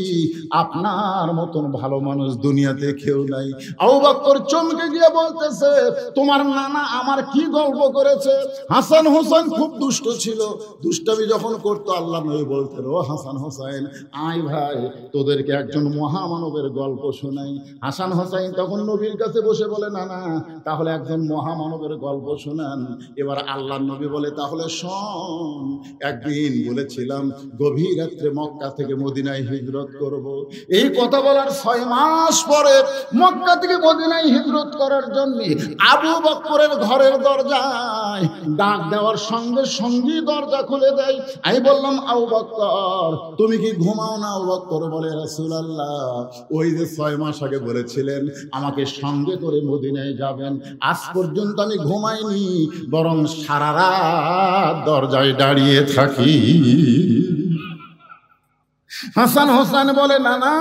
আপনার মতন ভালো মানুষ দুনিয়াতে কেউ নাই। আবু বকর চমকে গিয়ে বলতেছে, তোমার নানা আমার কি গল্প করেছে? হাসান হোসেন খুব দুষ্ট ছিল, দুষ্টামি যখন করতো আল্লাহ নবী বলতেন, ও হাসান হোসেন আয় ভাই, তোদেরকে একজন মহামানবের গল্প শোনাই। হাসান হোসেন তখন নবীর কাছে বসে বলে, না না, তাহলে একজন মহামানবের গল্প শোনান। এবার আল্লাহ নবী বলে, তাহলে শোন, একদিন বলেছিলাম গভীর রাত্রে মক্কা থেকে মদিনায় হিজরত করব। এই কথা বলার 6 মাস পরে মক্কা থেকে মদিনায় হিজরত করার জন্য আবু বকরের ঘরের দরজায় ডাক দেওয়ার সঙ্গে সঙ্গে দরজা খুলে দেয়। আমি বললাম, আবু বকর তুমি কি ঘুমাও না? আবু বকর বলে, রাসূলুল্লাহ ওই যে 6 মাস আগে বলেছিলেন আমাকে সঙ্গে করে মদিনায় যাবেন, আজ পর্যন্ত আমি ঘুমাইনি, বরং সারা রাত দরজায় দাঁড়িয়ে থাকি। হাসান হোসেন বলে, না না,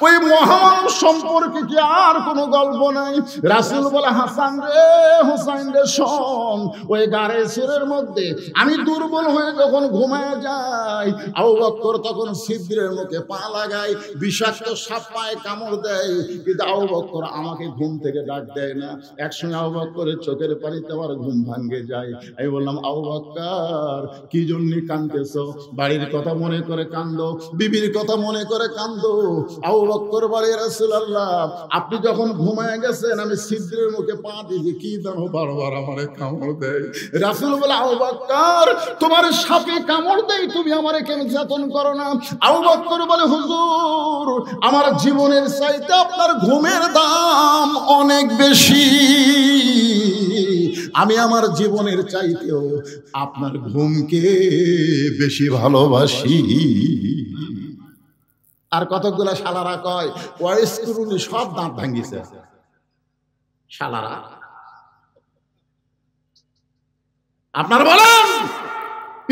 ওই মহামানব সম্পর্কে কি আর কোনো গল্প নাই? রাসূল বলে, হাসান রে, হোসেন রে, শোন, ওই গাড়ে সুরের মধ্যে আমি দুর্বল হয়ে যখন ঘুমায় যাই, আবু বকর তখন ছিদ্রের মুখে পা লাগায়, বিষাক্ত সাপ পায়ে কামড় দেয়, কিন্তু আবু বকর আমাকে ঘুম থেকে ডাক দেয় না। একসঙ্গে আবু বকরের চোখের পানিতে আমার ঘুম ভাঙ্গে যায়। আমি বললাম, আবু বকর কি জন্য কাঁদতেছো? বাড়ির কথা মনে করে কান্দো, বিবির কথা মনে করে কান্দো। আবু বকর বলে, রাসূলুল্লাহ আপনি যখন ঘুমায় গেছেন আমি ছিদ্রের মুখে পা দিয়েছি, কি জানো বারবার আমারে কামড় দেয়। রাসূল বলে, আবু বকর তোমার সাপে কামড় দেয়, তুমি আমারে কেন যাতন করো না? আবু বকর বলে, হুজুর আমার জীবনের চাইতে আপনার ঘুমের দাম অনেক বেশি, আমি আমার জীবনের চাইতেও আপনার ঘুমকে বেশি ভালোবাসি। আর কতগুলা শালারা কয়, ওয়াইস করুনি সব দাঁত ভাঙ্গিছে। শালারা আপনার বলেন,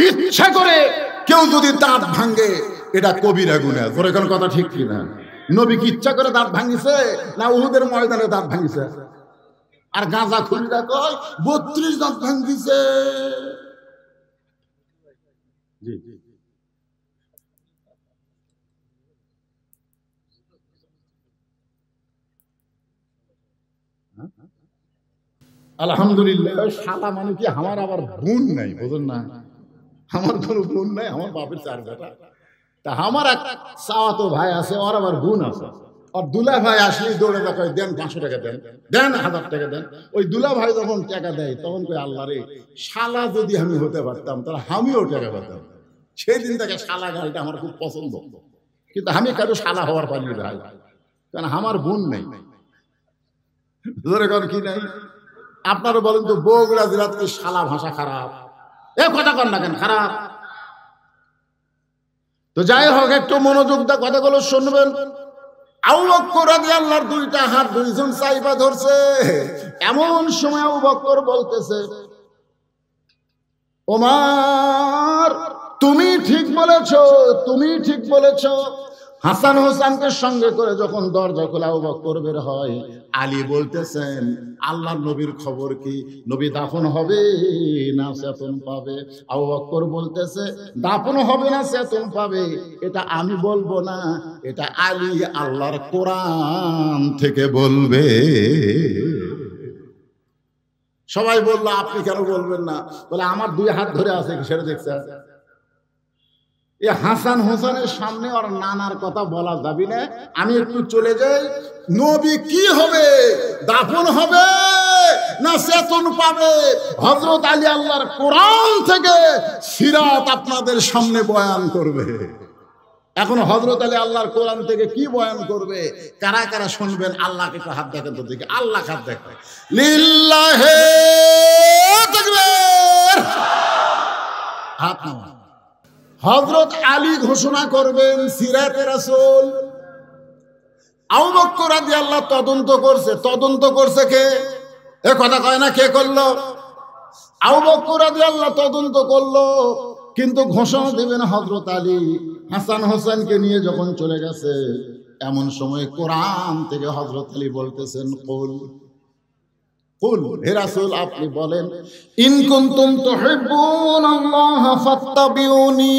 ইচ্ছা করে কেউ যদি দাঁত ভাঙ্গে এটা কবিরা গুনাহ। তোর এখন কথা ঠিক কিনা? নবী কি ইচ্ছা করে দাঁত ভাঙ্গিছে না উহুদের ময়দানে দাঁত ভাঙ্গিছে? আর গাঁজা খুলিরা কয় 32 দাঁত ভাঙ্গিছে। জি জি, আলহামদুলিল্লাহ। শালা মানে কি আমার আবার বোন নাই, বুঝুন না, আমার কোনো বোন নাই, আমার বাপের 4 বেটা। তা আমার এক চাওয়াতো ভাই আছে, ওর আবার বোন আছে। আর দুলা ভাই আসলে দৌড়ে দেখায়, দেন 500 টাকা দেন, দেন 1000 টাকা দেন। ওই দুলা ভাই যখন টাকা দেয় তখন কই, আল্লাহ রে, শালা যদি আমি হতে পারতাম তাহলে আমিও টাকা পেতাম। সেই দিন থেকে শালা গালটা আমার খুব পছন্দ, কিন্তু আমি কারো শালা হওয়ার পারি ভাই, কারণ আমার বোন নেই। ধরে কর কি নাই? আপনারা বলেন তো, বগুড়া জেলার কি শালা ভাষা খারাপ? এ কথা কর না কেন খারাপ? তো যাই হোক, একটু মনোযোগ দিয়ে কথাগুলো শুনবেন। আবু বকর রাদিয়াল্লাহর দুইটা হাত দুইজন চাইপা ধরছে। এমন সময় আবু বকর বলতেছে, ওমর তুমি ঠিক বলেছো, তুমি ঠিক বলেছো। হাসান হোসেনকে সঙ্গে করে যখন দরজা খোলা আবু বকর বের হয়, আলী বলতেছেন, আল্লাহর নবীর খবর কি? নবী দাফন হবে না চেতন পাবে? আবু বকর বলতেছে, দাফন হবে না চেতন পাবে এটা আমি বলবো না, এটা আলী আল্লাহর কোরআন থেকে বলবে। সবাই বললো, আপনি কেন বলবেন না? বলে, আমার দুই হাত ধরে আছে, সেটা দেখছে। হাসান হোসেনের সামনে ওর নানার কথা বলা যাবে না, আমি একটু চলে যাই। নবী কি হবে? দাফন হবে না চেতন পাবে? হযরত আলী আল্লাহর কোরআন থেকে সিরাত আপনাদের সামনে বয়ান করবে। এখন হযরত আলী আল্লাহর কোরআন থেকে কি বয়ান করবে? কারা কারা শুনবেন? আল্লাহকে একটু হাত দেখেন তো দেখি। আল্লাহ হাত দেখেন। লিল্লাহি তাকবীর। হাত নামান। হযরত আলী ঘোষণা করবেন সিরাতে রাসূল। আবু বকর রাদিয়াল্লাহু তদন্ত করছে। তদন্ত করছে কে? এ কথা কয় না, কে করলো? আবু বকর রাদিয়াল্লাহু তদন্ত করলো, কিন্তু ঘোষণা দিবেন হযরত আলী। হাসান হোসেনকে নিয়ে যখন চলে গেছে, এমন সময় কোরআন থেকে হযরত আলী বলতেছেন, কুল কুল, হে রাসূল আপনি বলেন, ইন কুনতুম তুহিব্বুনাল্লাহ ফাত্তাবিউনি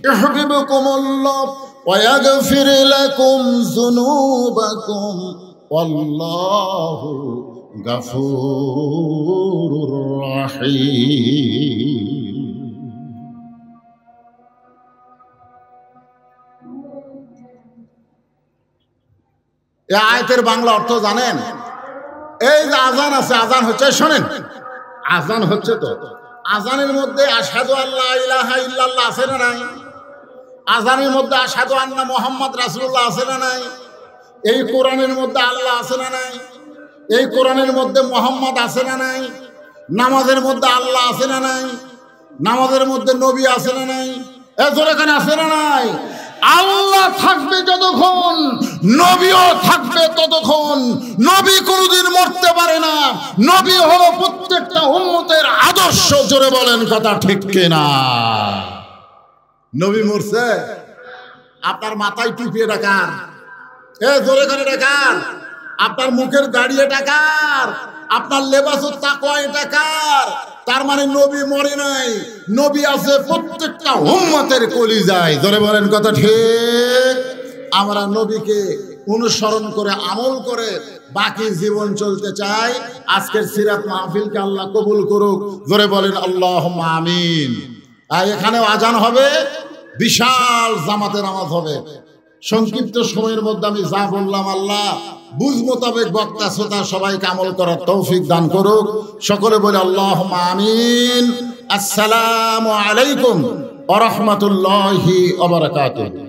ইউহিব্বুকুমুল্লাহ ওয়া ইয়াগফির লাকুম যুনুবাকুম ওয়াল্লাহু গাফুরুর রাহিম। এই আয়াতের বাংলা অর্থ জানেন? এই যে আজান আছে, আজান হচ্ছে, শোনেন, আজান হচ্ছে তো, আজানের মধ্যে আশহাদু আল্লা ইলাহা ইল্লাল্লাহ আছে না নাই? আজানের মধ্যে আশহাদু আন্না মুহাম্মদ রাসূলুল্লাহ আছে না নাই? এই কোরআনের মধ্যে আল্লাহ আছে না নাই? এই কোরআনের মধ্যে মুহাম্মদ আছে না নাই? নামাজের মধ্যে আল্লাহ আছে না নাই? নামাজের মধ্যে নবী আছে না নাই? এখানে আছে না নাই? আল্লাহ থাকবে যতক্ষণ, নবীও থাকবে ততক্ষণ। নবী কোনদিন মরতে পারে না। নবী হলো প্রত্যেকটা উম্মতের আদর্শ। জোরে বলেন কথা ঠিক কিনা? নবী মরছে, আপনার মাথায় টুপি এটা কার? জোরে করে দেখান। আপনার মুখের দাড়ি এটা কার? আপনার লেবাসুত তাকওয়া এটা কার? তার মানে নবী মরে নাই, নবী আছে প্রত্যেকটা উম্মতের কলিজায়। জোরে বলেন কথা ঠিক। আমরা নবীকে অনুসরণ করে আমল করে বাকি জীবন চলতে চাই। আজকের সিরাত মাহফিলকে আল্লাহ কবুল করুক। জোরে বলেন আল্লাহুম্মা আমিন। আর এখানে আজান হবে, বিশাল জামাতে নামাজ হবে। সংক্ষিপ্ত সময়ের মধ্যে আমি যা বললাম, আল্লাহ বুঝ মোতাবেক বক্তা শ্রোতা সবাইকে আমল করার তৌফিক দান করুক। সকলে বলে আল্লাহুম্মা আমিন। আসসালামু আলাইকুম ওয়া রাহমাতুল্লাহি ওয়া বারাকাতুহু।